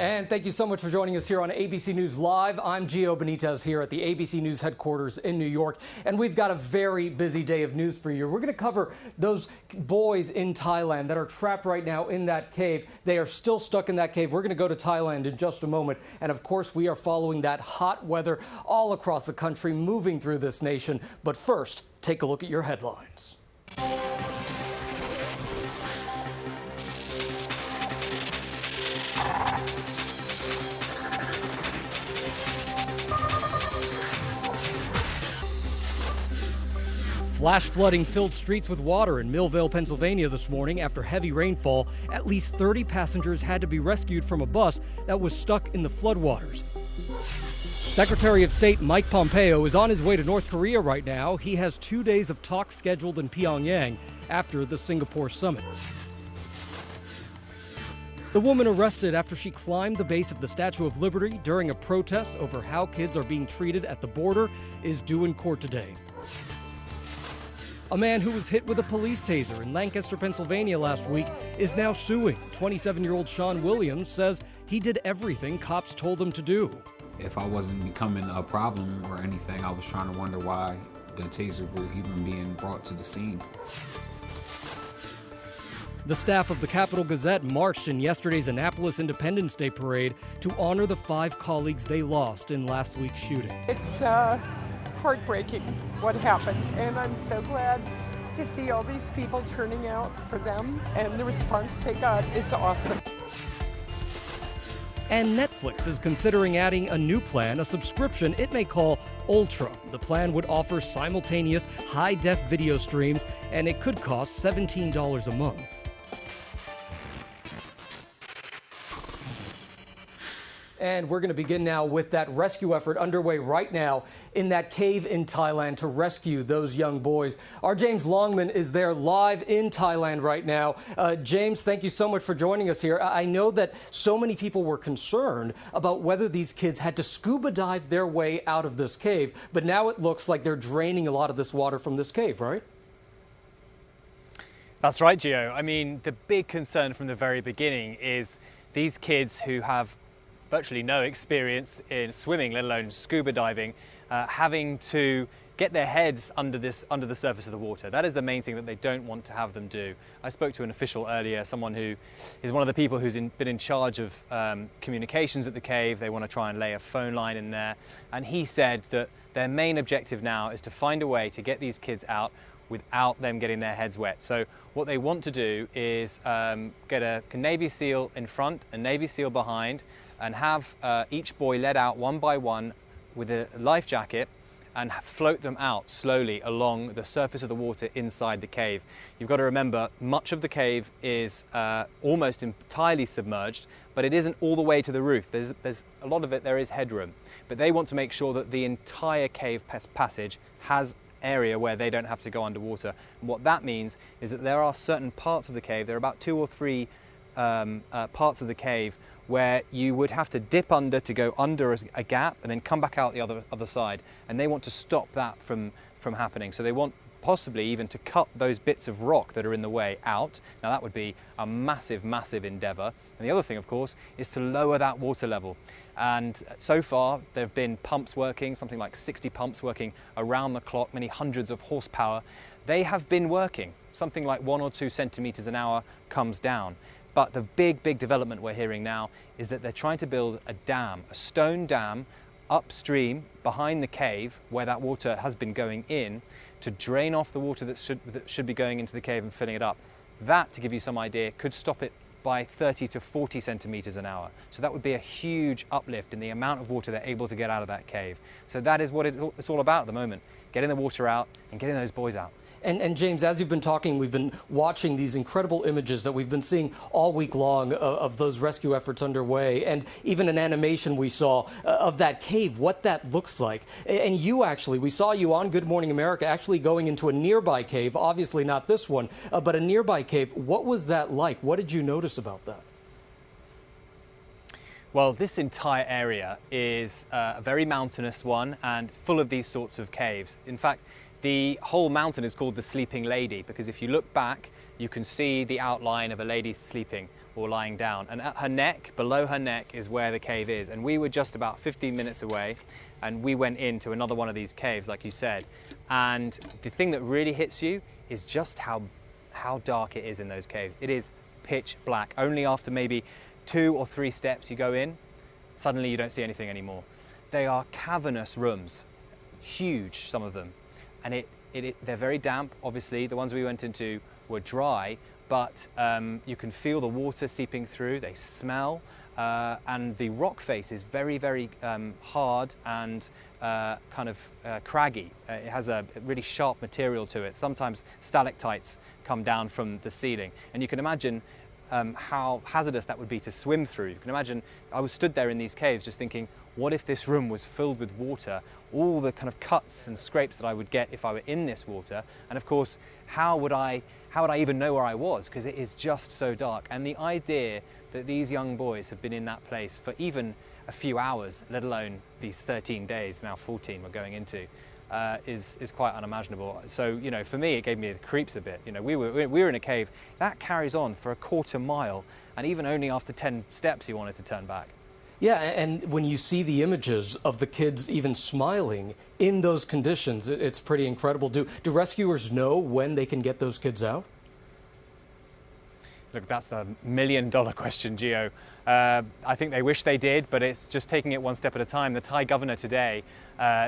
And thank you so much for joining us here on ABC News Live. I'm Gio Benitez here at the ABC News headquarters in New York, and we've got a very busy day of news for you. We're going to cover those boys in Thailand that are trapped right now in that cave. They are still stuck in that cave. We're going to go to Thailand in just a moment. And of course, we are following that hot weather all across the country, moving through this nation. But first, take a look at your headlines. Flash flooding filled streets with water in Millvale, Pennsylvania this morning after heavy rainfall. At least 30 passengers had to be rescued from a bus that was stuck in the floodwaters. Secretary of State Mike Pompeo is on his way to North Korea right now. He has 2 days of talks scheduled in Pyongyang after the Singapore summit. The woman arrested after she climbed the base of the Statue of Liberty during a protest over how kids are being treated at the border is due in court today. A man who was hit with a police taser in Lancaster, Pennsylvania last week is now suing. 27-year-old Sean Williams says he did everything cops told him to do. If I wasn't becoming a problem or anything, I was trying to wonder why the taser was even being brought to the scene. The staff of the Capital Gazette marched in yesterday's Annapolis Independence Day parade to honor the 5 colleagues they lost in last week's shooting. It's heartbreaking what happened, and I'm so glad to see all these people turning out for them, and the response they got is awesome. And Netflix is considering adding a new plan, a subscription it may call Ultra. The plan would offer simultaneous high-def video streams, and it could cost $17 a month. And we're going to begin now with that rescue effort underway right now in that cave in Thailand to rescue those young boys. Our James Longman is there live in Thailand right now. James, thank you so much for joining us here. I know that so many people were concerned about whether these kids had to scuba dive their way out of this cave, but now it looks like they're draining a lot of this water from this cave, right? That's right, Gio. I mean, the big concern from the very beginning is these kids who have virtually no experience in swimming, let alone scuba diving, having to get their heads under the surface of the water. That is the main thing that they don't want to have them do. I spoke to an official earlier, someone who is one of the people who's been in charge of communications at the cave. They want to try and lay a phone line in there. And he said that their main objective now is to find a way to get these kids out without them getting their heads wet. So what they want to do is get a Navy SEAL in front, a Navy SEAL behind, and have each boy led out one by one with a life jacket and float them out slowly along the surface of the water inside the cave. You've got to remember, much of the cave is almost entirely submerged, but it isn't all the way to the roof. There's a lot of it, there is headroom. But they want to make sure that the entire cave passage has area where they don't have to go underwater. And what that means is that there are certain parts of the cave, there are about 2 or 3 parts of the cave where you would have to dip under to go under a gap and then come back out the other side. And they want to stop that from happening. So they want possibly even to cut those bits of rock that are in the way out. Now that would be a massive, massive endeavor. And the other thing, of course, is to lower that water level. And so far, there have been pumps working, something like 60 pumps working around the clock, many hundreds of horsepower. They have been working. Something like 1 or 2 centimeters an hour comes down. But the big, big development we're hearing now is that they're trying to build a dam, a stone dam upstream behind the cave where that water has been going in to drain off the water that should be going into the cave and filling it up. That, to give you some idea, could stop it by 30 to 40 centimeters an hour. So that would be a huge uplift in the amount of water they're able to get out of that cave. So that is what it's all about at the moment, getting the water out and getting those boys out. And James, as you've been talking, we've been watching these incredible images that we've been seeing all week long of those rescue efforts underway, and even an animation we saw of that cave, what that looks like. And we saw you on Good Morning America actually going into a nearby cave, obviously not this one, but a nearby cave. What was that like? What did you notice about that? Well, this entire area is a very mountainous one and full of these sorts of caves. In fact, the whole mountain is called the Sleeping Lady because if you look back, you can see the outline of a lady sleeping or lying down. And at her neck, below her neck, is where the cave is. And we were just about 15 minutes away, and we went into another one of these caves, like you said. And the thing that really hits you is just how dark it is in those caves. It is pitch black. Only after maybe 2 or 3 steps you go in, suddenly you don't see anything anymore. They are cavernous rooms, huge, some of them. And they're very damp, obviously. The ones we went into were dry, but you can feel the water seeping through. They smell, and the rock face is very, very hard and kind of craggy. It has a really sharp material to it. Sometimes stalactites come down from the ceiling, and you can imagine how hazardous that would be to swim through. You can imagine, I was stood there in these caves just thinking, what if this room was filled with water? All the kind of cuts and scrapes that I would get if I were in this water. And of course, how would I even know where I was? Because it is just so dark. And the idea that these young boys have been in that place for even a few hours, let alone these 13 days, now 14 we're going into, is quite unimaginable. So, you know, for me, it gave me the creeps a bit. You know, we were in a cave that carries on for a quarter mile, and even only after 10 steps you wanted to turn back. Yeah, and when you see the images of the kids even smiling in those conditions, it's pretty incredible. Do rescuers know when they can get those kids out? Look, that's the million-dollar question, Gio. I think they wish they did, but it's just taking it one step at a time. The Thai governor today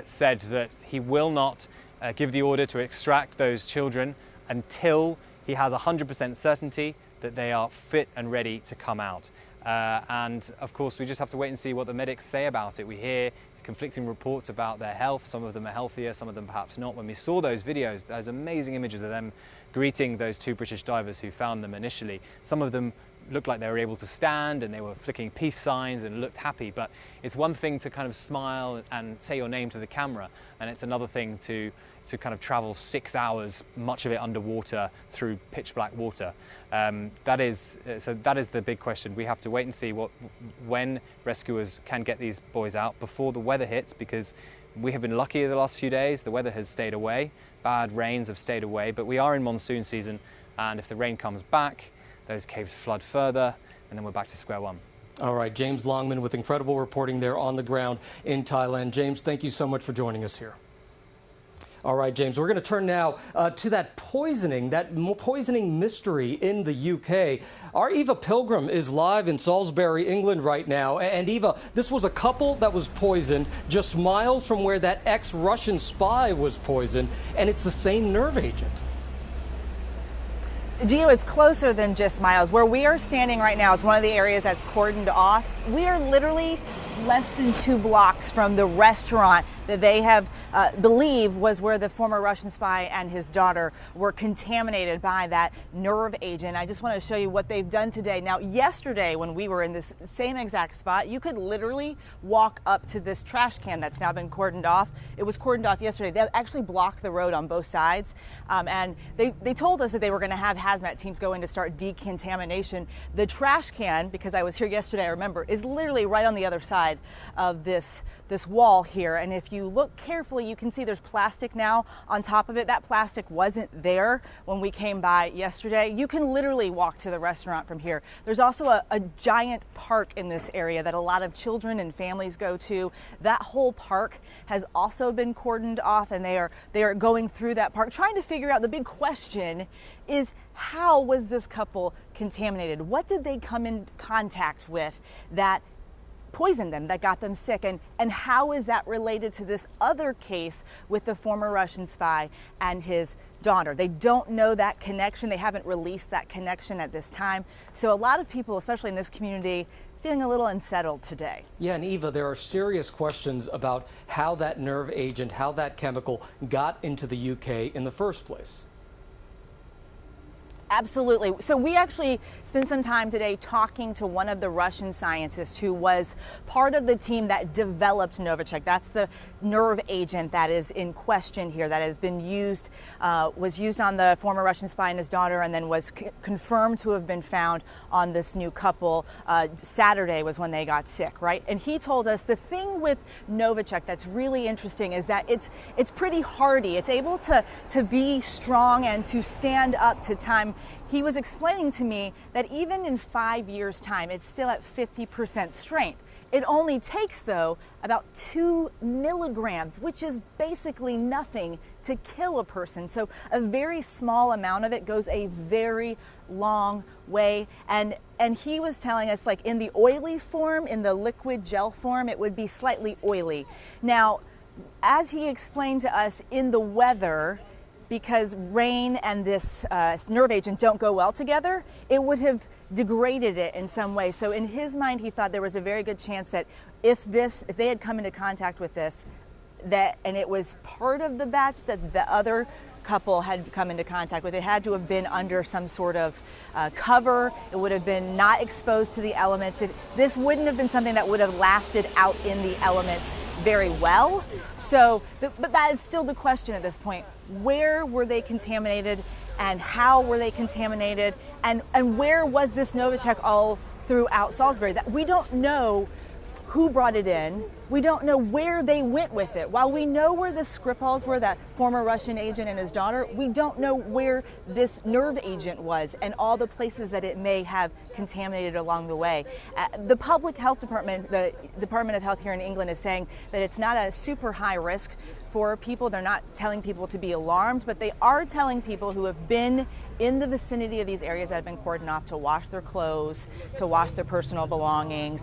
said that he will not give the order to extract those children until he has 100% certainty that they are fit and ready to come out. And of course, we just have to wait and see what the medics say about it. We hear conflicting reports about their health. Some of them are healthier, some of them perhaps not. When we saw those videos, those amazing images of them greeting those 2 British divers who found them initially, some of them looked like they were able to stand and they were flicking peace signs and looked happy. But it's one thing to kind of smile and say your name to the camera, and it's another thing to kind of travel 6 hours, much of it underwater through pitch black water. That is the big question. We have to wait and see when rescuers can get these boys out before the weather hits, because we have been lucky the last few days. The weather has stayed away. Bad rains have stayed away, but we are in monsoon season, and if the rain comes back, those caves flood further, and then we're back to square one. All right, James Longman with incredible reporting there on the ground in Thailand. James, thank you so much for joining us here. All right, James, we're going to turn now to that poisoning mystery in the UK. Our Eva Pilgrim is live in Salisbury, England right now. And Eva, this was a couple that was poisoned just miles from where that ex-Russian spy was poisoned, and it's the same nerve agent. Gio, it's closer than just miles. Where we are standing right now is one of the areas that's cordoned off. We are literally less than 2 blocks from the restaurant that they have believe was where the former Russian spy and his daughter were contaminated by that nerve agent. I just want to show you what they've done today. Now, yesterday when we were in this same exact spot, you could literally walk up to this trash can that's now been cordoned off. It was cordoned off yesterday. They actually blocked the road on both sides, and they told us that they were going to have hazmat teams go in to start decontamination. The trash can, because I was here yesterday, I remember, is literally right on the other side of this wall here, and if you look carefully, you can see there's plastic now on top of it. That plastic wasn't there when we came by yesterday. You can literally walk to the restaurant from here. There's also a giant park in this area that a lot of children and families go to. That whole park has also been cordoned off, and they are going through that park trying to figure out. The big question is, how was this couple contaminated? What did they come in contact with that poisoned them, that got them sick, and how is that related to this other case with the former Russian spy and his daughter? They don't know that connection. They haven't released that connection at this time. So a lot of people, especially in this community, feeling a little unsettled today. Yeah, and Eva, there are serious questions about how that nerve agent, how that chemical got into the UK in the first place. Absolutely. So we actually spent some time today talking to one of the Russian scientists who was part of the team that developed Novichok. That's the nerve agent that is in question here, that has been used, was used on the former Russian spy and his daughter, and then was confirmed to have been found on this new couple. Saturday was when they got sick, right? And he told us the thing with Novichok that's really interesting is that it's pretty hardy. It's able to be strong and to stand up to time he was explaining to me that even in 5 years' time, it's still at 50% strength. It only takes, though, about 2 milligrams, which is basically nothing, to kill a person. So a very small amount of it goes a very long way. And he was telling us, like, in the oily form, in the liquid gel form, it would be slightly oily. Now, as he explained to us, in the weather, because rain and this nerve agent don't go well together, it would have degraded it in some way. So in his mind, he thought there was a very good chance that if they had come into contact with this, and it was part of the batch that the other couple had come into contact with, it had to have been under some sort of cover. It would have been not exposed to the elements. This wouldn't have been something that would have lasted out in the elements very well. So, but that is still the question at this point. Where were they contaminated, and how were they contaminated, and where was this Novichok all throughout Salisbury? That we don't know who brought it in. We don't know where they went with it. While we know where the Skripals were, that former Russian agent and his daughter, we don't know where this nerve agent was and all the places that it may have contaminated along the way. The Public Health Department, the Department of Health here in England, is saying that it's not a super high risk for people. They're not telling people to be alarmed, but they are telling people who have been in the vicinity of these areas that have been cordoned off to wash their clothes, to wash their personal belongings.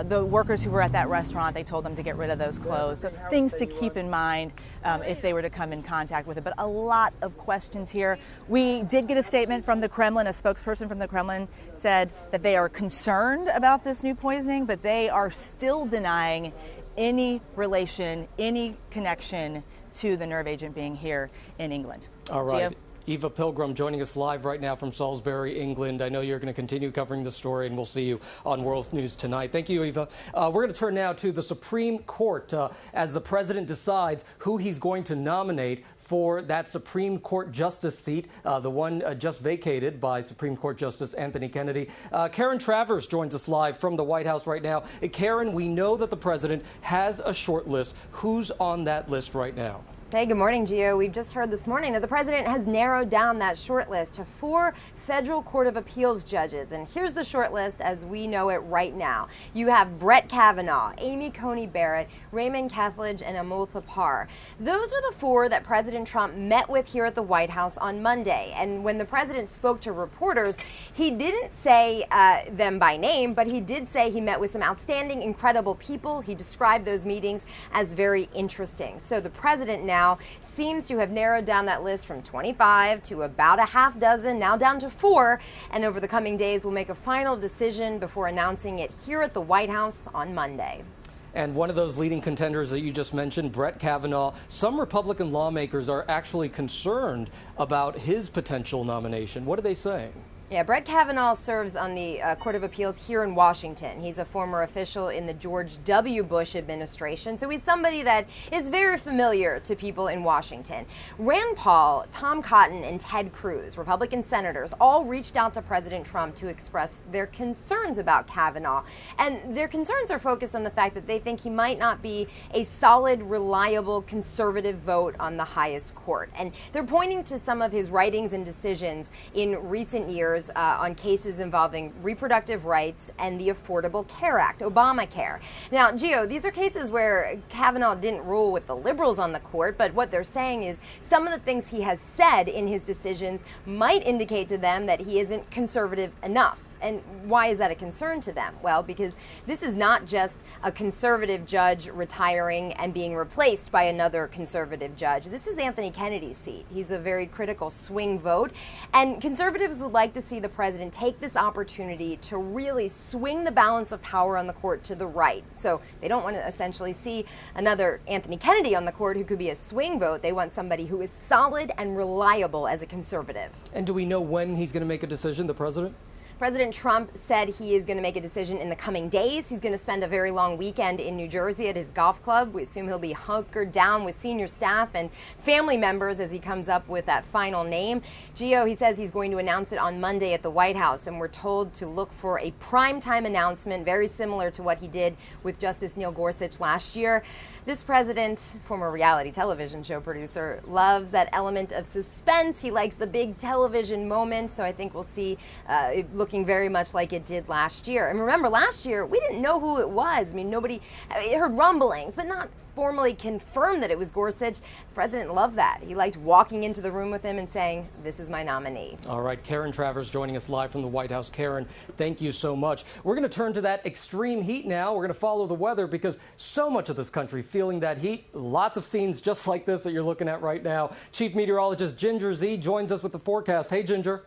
The workers who were at that restaurant, they told them to get rid of those clothes. So things to keep in mind if they were to come in contact with it. But a lot of questions here. We did get a statement from the Kremlin. A spokesperson from the Kremlin said that they are concerned about this new poisoning, but they are still denying any relation, any connection to the nerve agent being here in England. All right. Gio? Eva Pilgrim joining us live right now from Salisbury, England. I know you're going to continue covering the story, and we'll see you on World News Tonight. Thank you, Eva. We're going to turn now to the Supreme Court as the president decides who he's going to nominate for that Supreme Court justice seat, the one just vacated by Supreme Court Justice Anthony Kennedy. Karen Travers joins us live from the White House right now. Karen, we know that the president has a short list. Who's on that list right now? Hey, good morning, Gio. We've just heard this morning that the president has narrowed down that short list to 4 federal court of appeals judges. And here's the short list as we know it right now. You have Brett Kavanaugh, Amy Coney Barrett, Raymond Kethledge, and Amul Thapar. Those are the 4 that President Trump met with here at the White House on Monday. And when the president spoke to reporters, he didn't say them by name, but he did say he met with some outstanding, incredible people. He described those meetings as very interesting. So the president now seems to have narrowed down that list from 25 to about a half dozen, now down to 4, and over the coming days will make a final decision before announcing it here at the White House on Monday. And one of those leading contenders that you just mentioned, Brett Kavanaugh, some Republican lawmakers are actually concerned about his potential nomination. What are they saying? Yeah, Brett Kavanaugh serves on the Court of Appeals here in Washington. He's a former official in the George W. Bush administration, so he's somebody that is very familiar to people in Washington. Rand Paul, Tom Cotton, and Ted Cruz, Republican senators, all reached out to President Trump to express their concerns about Kavanaugh. And their concerns are focused on the fact that they think he might not be a solid, reliable, conservative vote on the highest court. And they're pointing to some of his writings and decisions in recent years on cases involving reproductive rights and the Affordable Care Act, Obamacare. Now, Gio, these are cases where Kavanaugh didn't rule with the liberals on the court, but what they're saying is some of the things he has said in his decisions might indicate to them that he isn't conservative enough. And why is that a concern to them? Well, because this is not just a conservative judge retiring and being replaced by another conservative judge. This is Anthony Kennedy's seat. He's a very critical swing vote. And conservatives would like to see the president take this opportunity to really swing the balance of power on the court to the right. So they don't want to essentially see another Anthony Kennedy on the court who could be a swing vote. They want somebody who is solid and reliable as a conservative. And do we know when he's going to make a decision, the president? President Trump said he is going to make a decision in the coming days. He's going to spend a very long weekend in New Jersey at his golf club. We assume he'll be hunkered down with senior staff and family members as he comes up with that final name. Gio, he says he's going to announce it on Monday at the White House, and we're told to look for a primetime announcement, very similar to what he did with Justice Neil Gorsuch last year. This president, former reality television show producer, loves that element of suspense. He likes the big television moment, so I think we'll see it looking very much like it did last year. And remember, last year, we didn't know who it was. I mean, nobody heard rumblings, but not formally confirmed that it was Gorsuch. The president loved that. He liked walking into the room with him and saying, "This is my nominee." All right, Karen Travers joining us live from the White House. Karen, thank you so much. We're going to turn to that extreme heat now. We're going to follow the weather because so much of this country feeling that heat. Lots of scenes just like this that you're looking at right now. Chief Meteorologist Ginger Z joins us with the forecast. Hey, Ginger.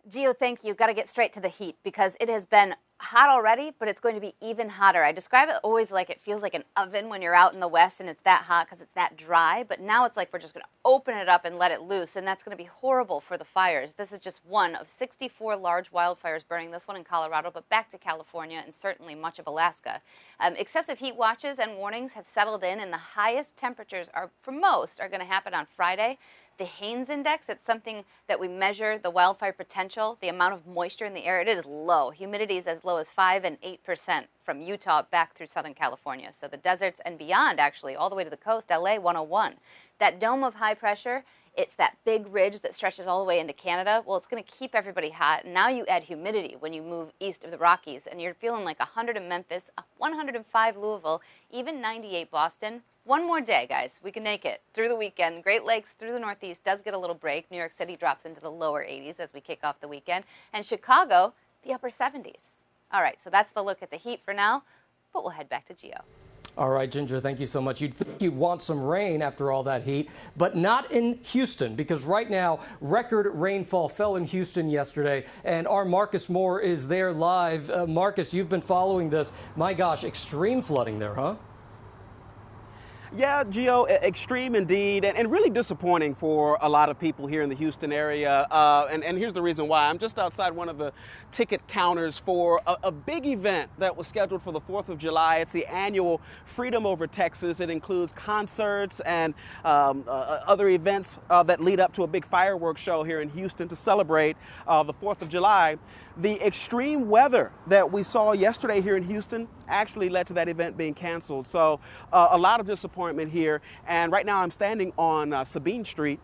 Gio, thank you. Got to get straight to the heat because it has been hot already, but it's going to be even hotter. I describe it always like it feels like an oven when you're out in the West and it's that hot because it's that dry, but now it's like we're just going to open it up and let it loose, and that's going to be horrible for the fires. This is just one of 64 large wildfires burning, this one in Colorado, but back to California and certainly much of Alaska. Excessive heat watches and warnings have settled in, and the highest temperatures are, for most, are going to happen on Friday. The Haines Index, it's something that we measure the wildfire potential, the amount of moisture in the air. It is low. Humidity is as low as 5 and 8% from Utah back through Southern California. So the deserts and beyond, actually, all the way to the coast, LA 101. That dome of high pressure, it's that big ridge that stretches all the way into Canada. Well, it's going to keep everybody hot. Now you add humidity when you move east of the Rockies, and you're feeling like 100 in Memphis, 105 Louisville, even 98 Boston. One more day, guys. We can make it through the weekend. Great Lakes through the Northeast does get a little break. New York City drops into the lower 80s as we kick off the weekend. And Chicago, the upper 70s. All right, so that's the look at the heat for now, but we'll head back to Gio. All right, Ginger, thank you so much. You'd think you'd want some rain after all that heat, but not in Houston, because right now, record rainfall fell in Houston yesterday, and our Marcus Moore is there live. Marcus, you've been following this. My gosh, extreme flooding there, huh? Yeah, Gio, extreme indeed, and really disappointing for a lot of people here in the Houston area. And here's the reason why. I'm just outside one of the ticket counters for a big event that was scheduled for the 4th of July. It's the annual Freedom Over Texas. It includes concerts and other events that lead up to a big fireworks show here in Houston to celebrate the 4th of July. The extreme weather that we saw yesterday here in Houston actually led to that event being canceled. So a lot of disappointment here. And right now I'm standing on Sabine Street,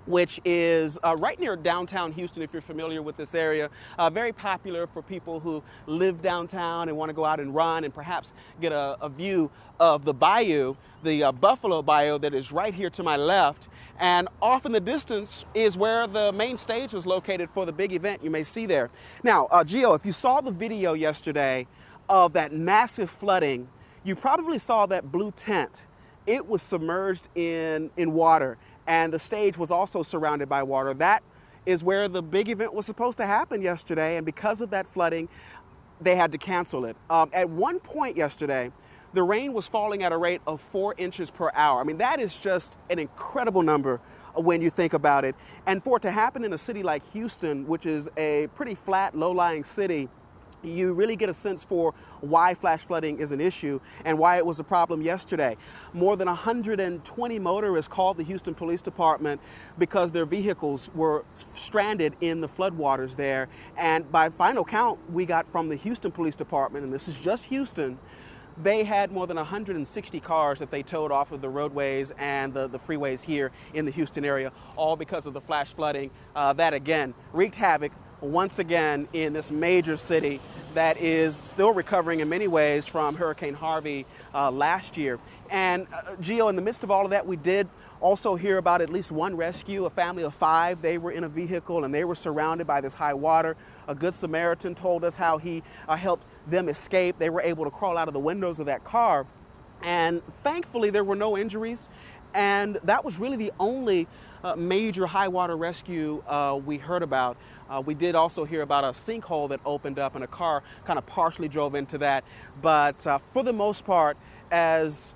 which is right near downtown Houston, if you're familiar with this area. Very popular for people who live downtown and want to go out and run and perhaps get a view of the bayou, the Buffalo Bayou that is right here to my left. And off in the distance is where the main stage was located for the big event you may see there. Now, Gio, if you saw the video yesterday of that massive flooding, you probably saw that blue tent. It was submerged in water, and the stage was also surrounded by water. That is where the big event was supposed to happen yesterday, and because of that flooding, they had to cancel it. At one point yesterday, the rain was falling at a rate of 4 inches per hour. I mean, that is just an incredible number when you think about it. And for it to happen in a city like Houston, which is a pretty flat, low-lying city, you really get a sense for why flash flooding is an issue and why it was a problem yesterday. More than 120 motorists called the Houston Police Department because their vehicles were stranded in the floodwaters there. And by final count, we got from the Houston Police Department, and this is just Houston, they had more than 160 cars that they towed off of the roadways and the freeways here in the Houston area, all because of the flash flooding that, again, wreaked havoc once again in this major city that is still recovering in many ways from Hurricane Harvey last year. And Gio, in the midst of all of that, we did also hear about at least one rescue, a family of 5. They were in a vehicle and they were surrounded by this high water. A Good Samaritan told us how he helped them escape. They were able to crawl out of the windows of that car. And thankfully, there were no injuries. And that was really the only major high water rescue we heard about. We did also hear about a sinkhole that opened up and a car kind of partially drove into that. But for the most part, as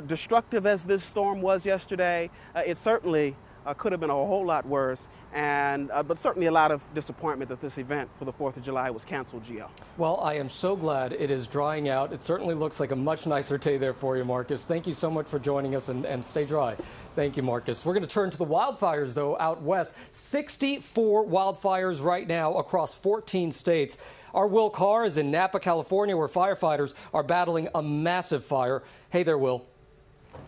destructive as this storm was yesterday, it certainly Could have been a whole lot worse, and but certainly a lot of disappointment that this event for the 4th of July was canceled, Gio. Well, I am so glad it is drying out. It certainly looks like a much nicer day there for you, Marcus. Thank you so much for joining us, and stay dry. Thank you, Marcus. We're going to turn to the wildfires, though, out west. 64 wildfires right now across 14 states. Our Will Carr is in Napa, California, where firefighters are battling a massive fire. Hey there, Will.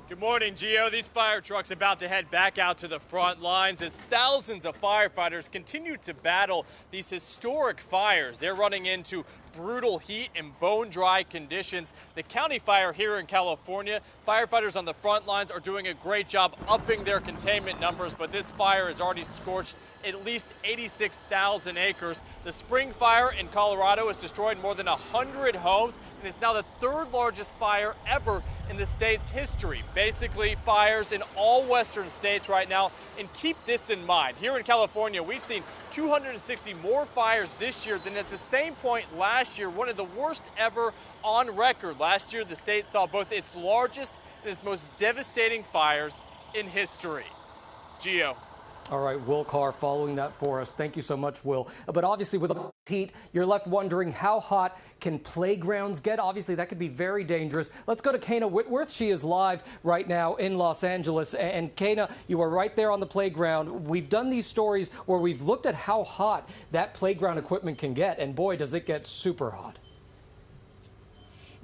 Good morning, Gio. These fire trucks about to head back out to the front lines as thousands of firefighters continue to battle these historic fires. They're running into brutal heat and bone-dry conditions. The county fire here in California, firefighters on the front lines are doing a great job upping their containment numbers, but this fire has already scorched at least 86,000 acres. The spring fire in Colorado has destroyed more than 100 homes, and it's now the 3rd largest fire ever in the state's history. Basically, fires in all western states right now. And keep this in mind. Here in California, we've seen 260 more fires this year than at the same point last year, one of the worst ever on record. Last year, the state saw both its largest and its most devastating fires in history. Gio. All right, Will Carr following that for us. Thank you so much, Will. But obviously with the heat, you're left wondering how hot can playgrounds get? Obviously, that could be very dangerous. Let's go to Kana Whitworth. She is live right now in Los Angeles. And Kana, you are right there on the playground. We've done these stories where we've looked at how hot that playground equipment can get. And boy, does it get super hot.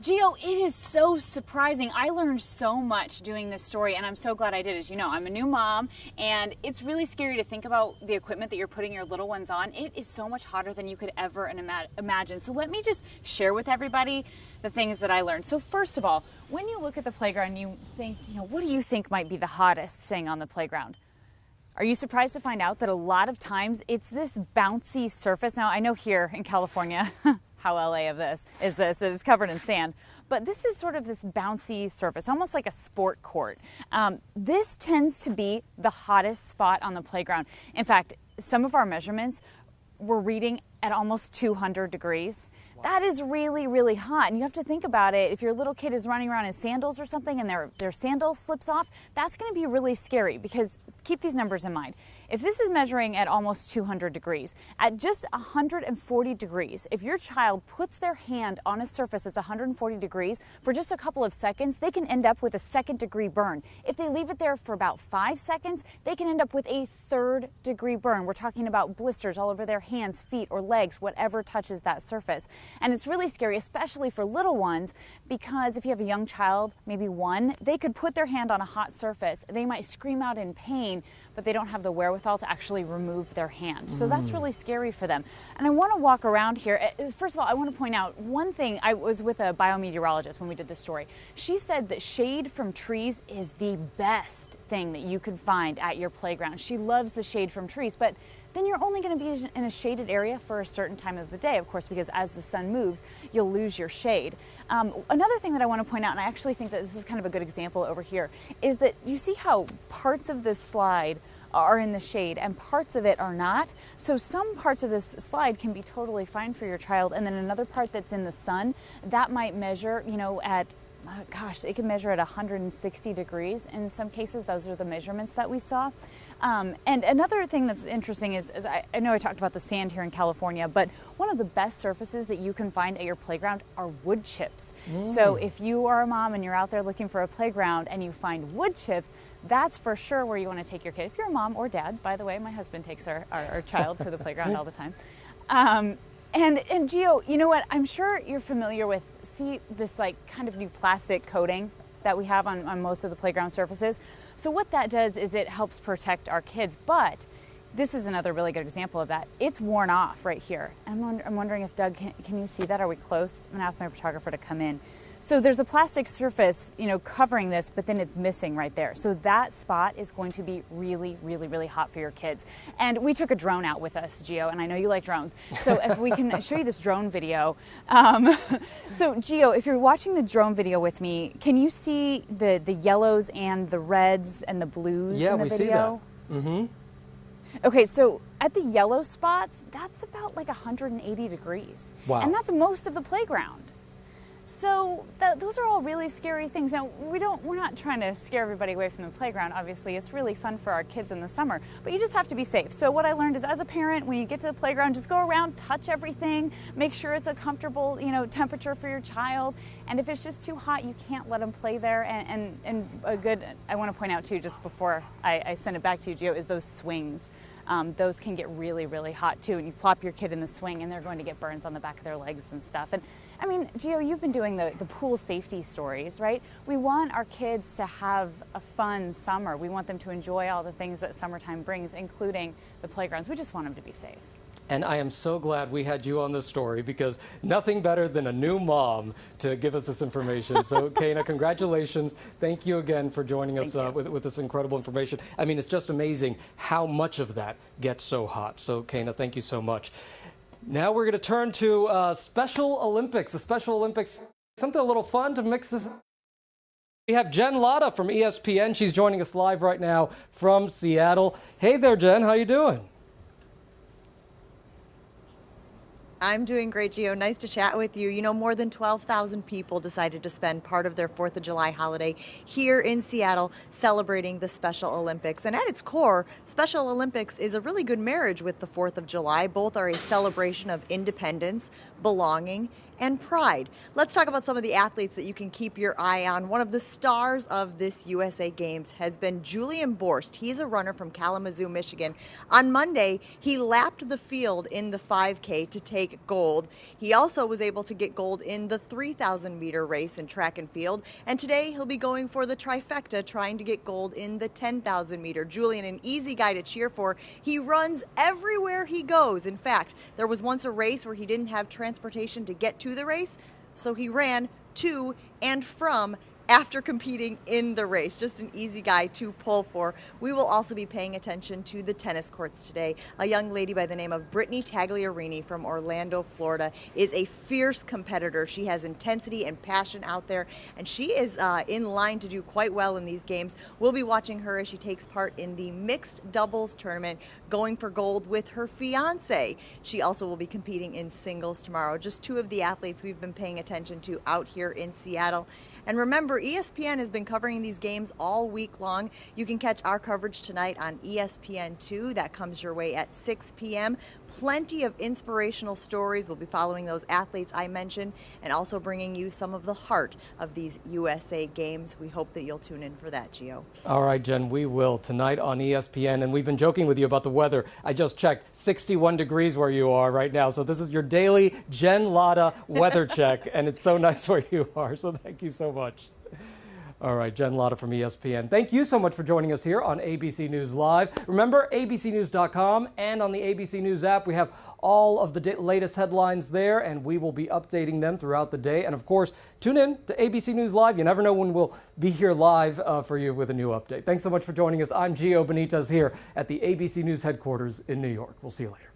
Gio, it is so surprising. I learned so much doing this story, and I'm so glad I did. As you know, I'm a new mom, and it's really scary to think about the equipment that you're putting your little ones on. It is so much hotter than you could ever imagine. So let me just share with everybody the things that I learned. So first of all, when you look at the playground, you think, what do you think might be the hottest thing on the playground? Are you surprised to find out that a lot of times it's this bouncy surface? Now, I know here in California, how LA of this is this, that it's covered in sand. But this is sort of this bouncy surface, almost like a sport court. This tends to be the hottest spot on the playground. In fact, some of our measurements were reading at almost 200 degrees. Wow. That is really, really hot. And you have to think about it. If your little kid is running around in sandals or something and their sandal slips off, that's going to be really scary, because keep these numbers in mind. If this is measuring at almost 200 degrees, at just 140 degrees, if your child puts their hand on a surface that's 140 degrees for just a couple of seconds, they can end up with a 2nd-degree burn. If they leave it there for about 5 seconds, they can end up with a 3rd-degree burn. We're talking about blisters all over their hands, feet, or legs, whatever touches that surface. And it's really scary, especially for little ones, because if you have a young child, maybe 1, they could put their hand on a hot surface. They might scream out in pain, but they don't have the wherewithal to actually remove their hand. So that's really scary for them. And I want to walk around here. First of all, I want to point out one thing. I was with a biometeorologist when we did this story. She said that shade from trees is the best thing that you could find at your playground. She loves the shade from trees, but then you're only going to be in a shaded area for a certain time of the day, of course, because as the sun moves, you'll lose your shade. Another thing that I want to point out, and I actually think that this is kind of a good example over here, is that you see how parts of this slide are in the shade and parts of it are not. So some parts of this slide can be totally fine for your child, and then another part that's in the sun, that might measure, at gosh, it can measure at 160 degrees. In some cases, those are the measurements that we saw. And another thing that's interesting is I know I talked about the sand here in California, but one of the best surfaces that you can find at your playground are wood chips. So if you are a mom and you're out there looking for a playground and you find wood chips, that's for sure where you want to take your kid. If you're a mom or dad, by the way, my husband takes our child to the playground all the time. And Gio, you know what? I'm sure you're familiar with, this like kind of new plastic coating that we have on most of the playground surfaces. So what that does is it helps protect our kids, but this is another really good example of that. It's worn off right here. I'm wondering if Doug, can you see that? Are we close? I'm gonna ask my photographer to come in. So there's a plastic surface, covering this, but then it's missing right there. So that spot is going to be really, really, really hot for your kids. And we took a drone out with us, Gio, and I know you like drones. So if we can show you this drone video. So Gio, if you're watching the drone video with me, can you see the yellows and the reds and the blues in the video? Yeah, we see that. Mm-hmm. Okay, so at the yellow spots, that's about like 180 degrees. Wow. And that's most of the playground. So those are all really scary things. Now, we're not trying to scare everybody away from the playground. Obviously, it's really fun for our kids in the summer, but you just have to be safe. So what I learned is, as a parent, when you get to the playground, just go around, touch everything, make sure it's a comfortable, temperature for your child. And if it's just too hot, you can't let them play there. And a good, I want to point out too, just before I send it back to you, Gio, is those swings. Those can get really, really hot too. And you plop your kid in the swing and they're going to get burns on the back of their legs and stuff. And I mean, Gio, you've been doing the pool safety stories, right? We want our kids to have a fun summer. We want them to enjoy all the things that summertime brings, including the playgrounds. We just want them to be safe. And I am so glad we had you on this story, because nothing better than a new mom to give us this information. So, Kana, congratulations. Thank you again for joining us with this incredible information. I mean, it's just amazing how much of that gets so hot. So, Kana, thank you so much. Now we're going to turn to Special Olympics. The Special Olympics, something a little fun to mix this. We have Jen Latta from ESPN. She's joining us live right now from Seattle. Hey there, Jen. How you doing? I'm doing great, Gio. Nice to chat with you. You know, more than 12,000 people decided to spend part of their 4th of July holiday here in Seattle celebrating the Special Olympics. And at its core, Special Olympics is a really good marriage with the 4th of July. Both are a celebration of independence, belonging, and pride. Let's talk about some of the athletes that you can keep your eye on. One of the stars of this USA Games has been Julian Borst. He's a runner from Kalamazoo, Michigan. On Monday, he lapped the field in the 5K to take gold. He also was able to get gold in the 3,000 meter race in track and field. And today he'll be going for the trifecta, trying to get gold in the 10,000 meter. Julian, an easy guy to cheer for. He runs everywhere he goes. In fact, there was once a race where he didn't have transportation to get to the race, so he ran to and from after competing in the race. Just an easy guy to pull for. We will also be paying attention to the tennis courts today. A young lady by the name of Brittany Tagliarini from Orlando, Florida, is a fierce competitor. She has intensity and passion out there, and she is in line to do quite well in these games. We'll be watching her as she takes part in the mixed doubles tournament, going for gold with her fiance. She also will be competing in singles tomorrow. Just two of the athletes we've been paying attention to out here in Seattle. And remember, ESPN has been covering these games all week long. You can catch our coverage tonight on ESPN2. That comes your way at 6 p.m. Plenty of inspirational stories. We'll be following those athletes I mentioned and also bringing you some of the heart of these USA Games. We hope that you'll tune in for that, Gio. All right, Jen, we will tonight on ESPN. And we've been joking with you about the weather. I just checked, 61 degrees where you are right now. So this is your daily Jen Latta weather check. And it's so nice where you are. So thank you so much. All right, Jen Latta from ESPN. Thank you so much for joining us here on ABC News Live. Remember, abcnews.com and on the ABC News app, we have all of the latest headlines there, and we will be updating them throughout the day. And of course, tune in to ABC News Live. You never know when we'll be here live for you with a new update. Thanks so much for joining us. I'm Gio Benitez here at the ABC News headquarters in New York. We'll see you later.